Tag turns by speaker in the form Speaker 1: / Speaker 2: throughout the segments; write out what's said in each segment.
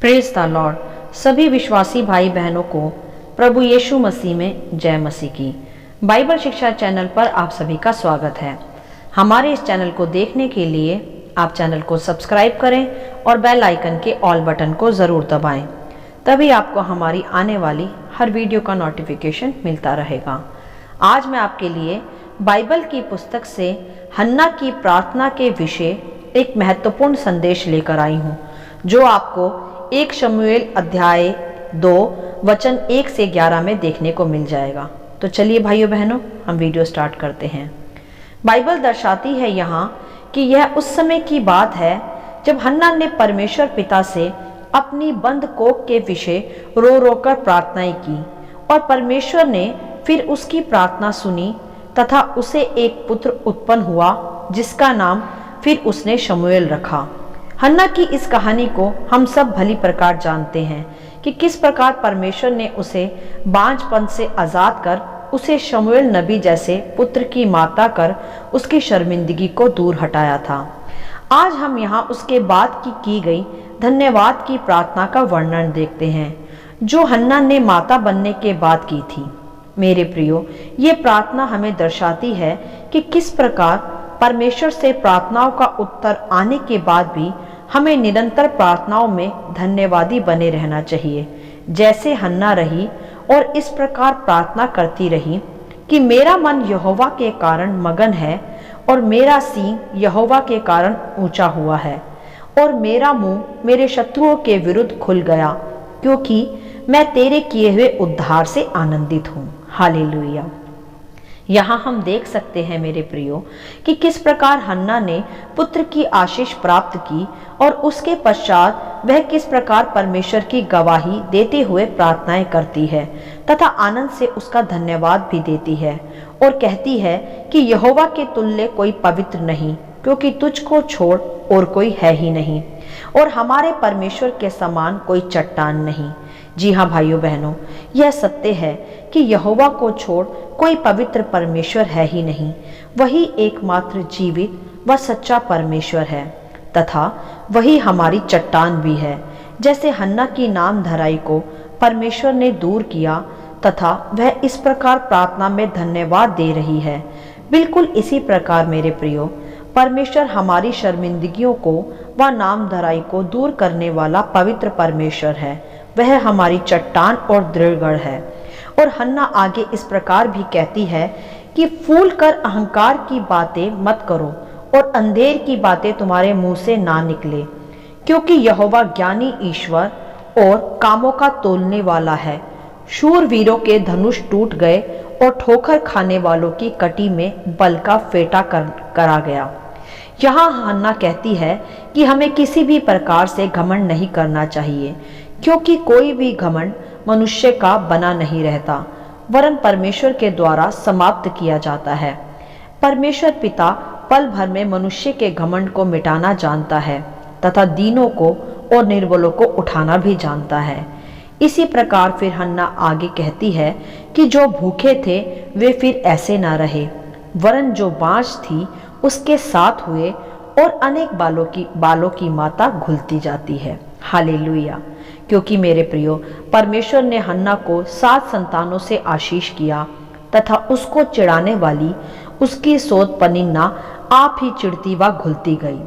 Speaker 1: Praise the Lord. सभी विश्वासी भाई बहनों को प्रभु यीशु मसीह में जय मसीह की। बाइबल शिक्षा चैनल पर आप सभी का स्वागत है। हमारे इस चैनल को देखने के लिए आप चैनल को सब्सक्राइब करें और बेल आइकन के ऑल बटन को ज़रूर दबाएं, तभी आपको हमारी आने वाली हर वीडियो का नोटिफिकेशन मिलता रहेगा। आज मैं आपके लिए बाइबल की पुस्तक से हन्ना की प्रार्थना के विषय एक महत्वपूर्ण संदेश लेकर आई हूँ, जो आपको 1 शमूएल अध्याय 2 वचन 1 से 11 में देखने को मिल जाएगा। तो चलिए भाइयों बहनों, हम वीडियो स्टार्ट करते हैं। बाइबल दर्शाती है यहाँ कि यह उस समय की बात है जब हन्ना ने परमेश्वर पिता से अपनी बंद कोख के विषय रो रो कर प्रार्थनाएं की, और परमेश्वर ने फिर उसकी प्रार्थना सुनी तथा उसे एक पुत्र उत्पन्न हुआ, जिसका नाम फिर उसने शमूएल रखा। हन्ना की इस कहानी को हम सब भली प्रकार जानते हैं कि किस प्रकार परमेश्वर ने उसे बांझपन से आजाद कर उसे शमूएल नबी जैसे पुत्र की माता कर उसकी शर्मिंदगी को दूर हटाया था। आज हम यहाँ उसके बाद की गई धन्यवाद की प्रार्थना का वर्णन देखते हैं, जो हन्ना ने माता बनने के बाद की थी। मेरे प्रियो, ये प्रार्थना हमें दर्शाती है कि किस प्रकार परमेश्वर से प्रार्थनाओं का उत्तर आने के बाद भी हमें निरंतर प्रार्थनाओं में धन्यवादी बने रहना चाहिए, जैसे हन्ना रही और इस प्रकार प्रार्थना करती रही कि मेरा मन यहोवा के कारण मगन है और मेरा सींग यहोवा के कारण ऊंचा हुआ है, और मेरा मुंह मेरे शत्रुओं के विरुद्ध खुल गया, क्योंकि मैं तेरे किए हुए उद्धार से आनंदित हूँ। हालेलुया। यहाँ हम देख सकते हैं मेरे प्रियो कि किस प्रकार हन्ना ने पुत्र की आशीष प्राप्त की, और उसके पश्चात वह किस प्रकार परमेश्वर की गवाही देते हुए प्रार्थनाएं करती है तथा आनंद से उसका धन्यवाद भी देती है, और कहती है कि यहोवा के तुल्य कोई पवित्र नहीं, क्योंकि तुझको छोड़ और कोई है ही नहीं, और हमारे परमेश्वर के समान कोई चट्टान नहीं। जी हाँ भाइयों बहनों, यह सत्य है कि यहोवा को छोड़ कोई पवित्र परमेश्वर है ही नहीं। वही एकमात्र जीवित व सच्चा परमेश्वर है तथा वही हमारी चट्टान भी है। जैसे हन्ना की नाम धराई को परमेश्वर ने दूर किया तथा वह इस प्रकार प्रार्थना में धन्यवाद दे रही है, बिल्कुल इसी प्रकार मेरे प्रियो परमेश्वर हमारी शर्मिंदगियों को व नाम धराई को दूर करने वाला पवित्र परमेश्वर है। वह हमारी चट्टान और दृढ़गढ़ है। और हन्ना आगे इस प्रकार भी कहती है कि फूल कर अहंकार की बातें मत करो और अंधेर की बातें तुम्हारे मुंह से ना निकले, क्योंकि यहोवा ज्ञानी ईश्वर और कामों का तोलने वाला है। शूरवीरों के धनुष टूट गए और ठोकर खाने वालों की कटी में बल का फेटा करा गया। यहाँ हन्ना कहती है कि हमें किसी भी प्रकार से घमंड नहीं करना चाहिए, क्योंकि कोई भी घमंड मनुष्य का बना नहीं रहता, वरन परमेश्वर के द्वारा समाप्त किया जाता है। परमेश्वर पिता पल भर में मनुष्य के घमंड को मिटाना जानता है तथा दीनों को और निर्बलों को उठाना भी जानता है। इसी प्रकार फिर हन्ना आगे कहती है कि जो भूखे थे वे फिर ऐसे ना रहे, वरन जो बाँझ थी उसके साथ हुए, और अनेक बालों की माता घुलती जाती है। हालेलुया। क्योंकि मेरे प्रियो परमेश्वर ने हन्ना को 7 संतानों से आशीष किया तथा उसको चिढ़ाने वाली उसकी सोत पनिन्ना आप ही चिढ़ती व घुलती गई।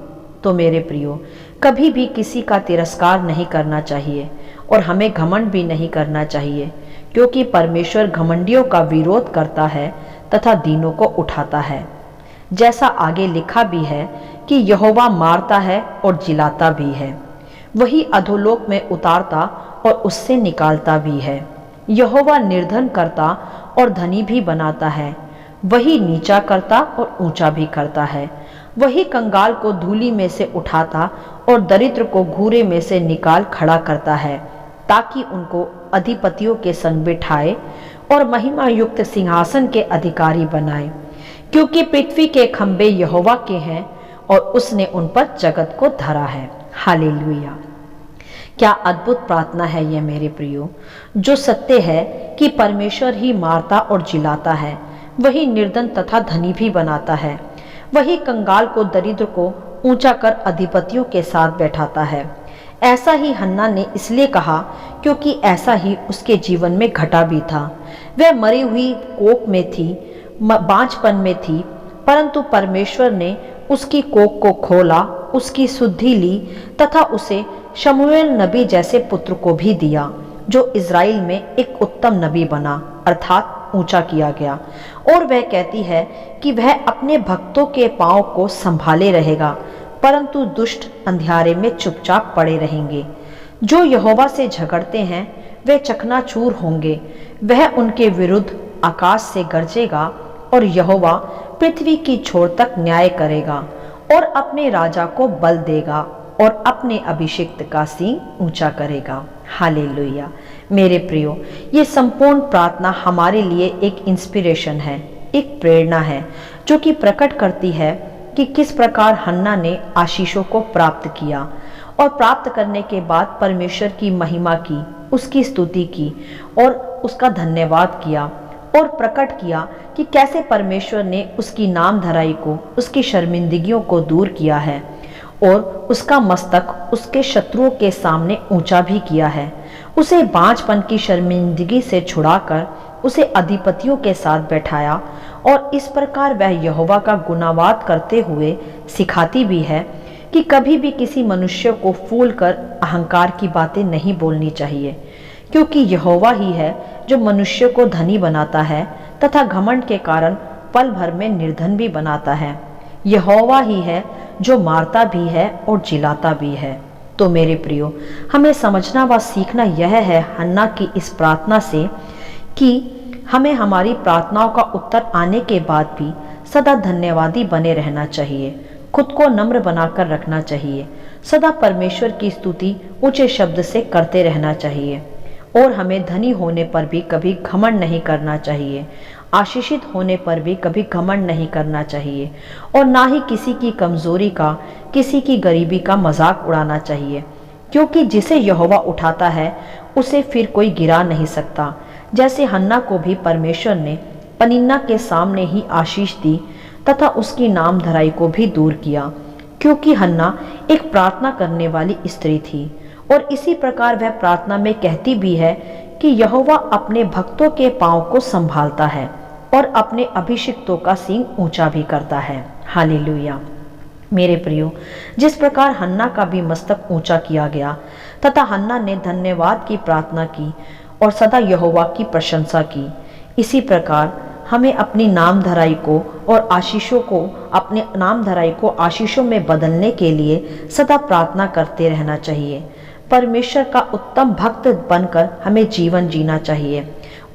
Speaker 1: तो मेरे प्रियो कभी भी किसी का तिरस्कार नहीं करना चाहिए और हमें घमंड भी नहीं करना चाहिए, क्योंकि परमेश्वर घमंडियों का विरोध करता है तथा दीनों को उठाता है। जैसा आगे लिखा भी है कि यहोवा मारता है और जिलाता भी है, वही अधोलोक में उतारता और उससे निकालता भी है। यहोवा निर्धन करता और धनी भी बनाता है, वही नीचा करता और ऊंचा भी करता है। वही कंगाल को धूलि में से उठाता और दरिद्र को घूरे में से निकाल खड़ा करता है, ताकि उनको अधिपतियों के संग बिठाए और महिमा युक्त सिंहासन के अधिकारी बनाए। क्योंकि पृथ्वी के खंबे यहोवा के हैं और उसने उन पर जगत को धरा है। हालेलुया। क्या अद्भुत प्रार्थना है यह मेरे प्रियो, जो सत्य है कि परमेश्वर ही मारता और जिलाता है, वही निर्धन तथा धनी भी बनाता है, वही कंगाल को दरिद्र को ऊंचा कर अधिपतियों के साथ बैठाता है। ऐसा ही हन्ना ने इसलिए कहा क्योंकि ऐसा ही उसके जीवन में घटा भी था। वह मरी हुई कोख में थी, बांझपन में थी, परंतु परमेश्वर ने उसकी कोख को खोला, उसकी शुद्धि ली तथा उसे शमूएल नबी जैसे पुत्र को भी दिया, जो इज़राइल में एक उत्तम नबी बना, अर्थात ऊंचा किया गया। और वह कहती है कि वह अपने भक्तों के पांव को संभाले रहेगा, परंतु दुष्ट अंधियारे में चुपचाप पड़े रहेंगे। जो यहोवा से झगड़ते हैं वे चकनाचूर होंगे। वह उनके विरुद्ध आकाश से गरजेगा और यहोवा पृथ्वी की छोर तक न्याय करेगा और अपने राजा को बल देगा और अपने अभिषिक्त का सींग ऊंचा करेगा। हालेलुया। मेरे प्रियो, ये संपूर्ण प्रार्थना हमारे लिए एक इंस्पिरेशन है, एक प्रेरणा है, जो कि प्रकट करती है कि किस प्रकार हन्ना ने आशीषों को प्राप्त किया और प्राप्त करने के बाद परमेश्वर की महिमा की, उसकी स्तुति की और उसका धन्यवाद किया और प्रकट किया कि कैसे परमेश्वर ने उसकी नामधराई को, उसकी शर्मिंदगियों को दूर किया है और उसका मस्तक उसके शत्रुओं के सामने ऊंचा भी किया है। उसे बांझपन की शर्मिंदगी से छुड़ाकर उसे अधिपतियों के साथ बैठाया और इस प्रकार वह यहोवा का गुणावाद करते हुए सिखाती भी है कि कभी भी किसी मनुष्य को फूल कर अहंकार की बातें नहीं बोलनी चाहिए, क्योंकि यहोवा ही है जो मनुष्य को धनी बनाता है तथा घमंड के कारण पल भर में निर्धन भी बनाता है। यहोवा ही है जो मारता भी है और जिलाता भी है। तो मेरे प्रियो, हमें समझना व सीखना यह है हन्ना की इस प्रार्थना से कि हमें हमारी प्रार्थनाओं का उत्तर आने के बाद भी सदा धन्यवादी बने रहना चाहिए, खुद को नम्र बनाकर रखना चाहिए, सदा परमेश्वर की स्तुति ऊंचे शब्द से करते रहना चाहिए और हमें धनी होने पर भी कभी घमंड नहीं करना चाहिए, आशीषित होने पर भी कभी घमंड नहीं करना चाहिए और ना ही किसी की कमजोरी का, किसी की गरीबी का मजाक उड़ाना चाहिए, क्योंकि जिसे यहोवा उठाता है उसे फिर कोई गिरा नहीं सकता। जैसे हन्ना को भी परमेश्वर ने पनिन्ना के सामने ही आशीष दी तथा उसकी नामधराई को भी दूर किया, क्योंकि हन्ना एक प्रार्थना करने वाली स्त्री थी और इसी प्रकार वह प्रार्थना में कहती भी है कि यहोवा अपने भक्तों के पांव को संभालता है और अपने अभिषिक्तों का सींग ऊंचा भी करता है। हालेलुया। मेरे प्रियो, जिस प्रकार हन्ना का भी मस्तक ऊंचा किया गया तथा हन्ना ने धन्यवाद की प्रार्थना की और सदा यहोवा की प्रशंसा की, इसी प्रकार हमें अपनी नामधराई को और आशीषों को, अपने नामधराई को आशीषों में बदलने के लिए सदा प्रार्थना करते रहना चाहिए। परमेश्वर का उत्तम भक्त बनकर हमें जीवन जीना चाहिए,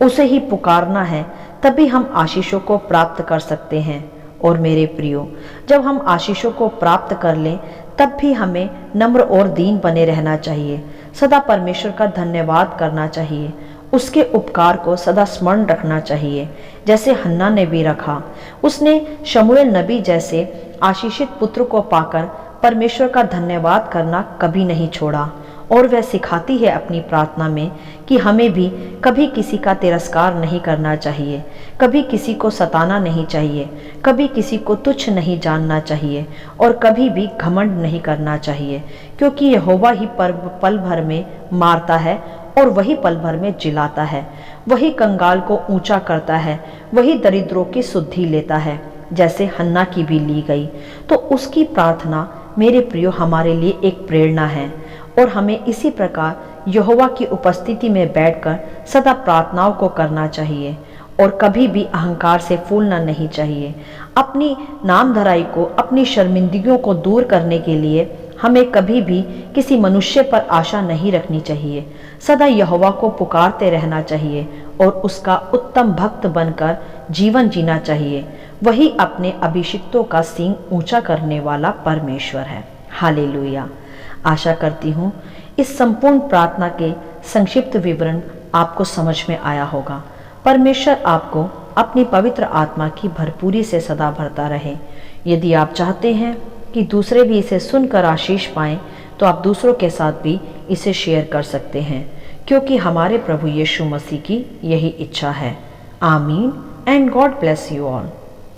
Speaker 1: उसे ही पुकारना है, तभी हम आशीषों को प्राप्त कर सकते हैं। और मेरे प्रियो, जब हम आशीषों को प्राप्त कर लें तब भी हमें नम्र और दीन बने रहना चाहिए, सदा परमेश्वर का धन्यवाद करना चाहिए, उसके उपकार को सदा स्मरण रखना चाहिए, जैसे हन्ना ने भी रखा। उसने शमूएल नबी जैसे आशीषित पुत्र को पाकर परमेश्वर का धन्यवाद करना कभी नहीं छोड़ा और वह सिखाती है अपनी प्रार्थना में कि हमें भी कभी किसी का तिरस्कार नहीं करना चाहिए, कभी किसी को सताना नहीं चाहिए, कभी किसी को तुच्छ नहीं जानना चाहिए और कभी भी घमंड नहीं करना चाहिए, क्योंकि यहोवा ही पल भर में मारता है और वही पल भर में जिलाता है, वही कंगाल को ऊंचा करता है, वही दरिद्रों की सुद्धि लेता है, जैसे हन्ना की भी ली गई। तो उसकी प्रार्थना मेरे प्रियो हमारे लिए एक प्रेरणा है और हमें इसी प्रकार यहोवा की उपस्थिति में बैठकर सदा प्रार्थनाओं को करना चाहिए और कभी भी अहंकार से फूलना नहीं चाहिए। अपनी नामधराई को, अपनी शर्मिंदगियों को दूर करने के लिए हमें कभी भी किसी मनुष्य पर आशा नहीं रखनी चाहिए, सदा यहोवा को पुकारते रहना चाहिए और उसका उत्तम भक्त बनकर जीवन जीना चाहिए। वही अपने अभिषिक्तों का सींग ऊंचा करने वाला परमेश्वर है। हालेलुया। आशा करती हूँ इस संपूर्ण प्रार्थना के संक्षिप्त विवरण आपको समझ में आया होगा। परमेश्वर आपको अपनी पवित्र आत्मा की भरपूरी से सदा भरता रहे। यदि आप चाहते हैं कि दूसरे भी इसे सुनकर आशीष पाएं, तो आप दूसरों के साथ भी इसे शेयर कर सकते हैं, क्योंकि हमारे प्रभु यीशु मसीह की यही इच्छा है। आमीन and God bless you all.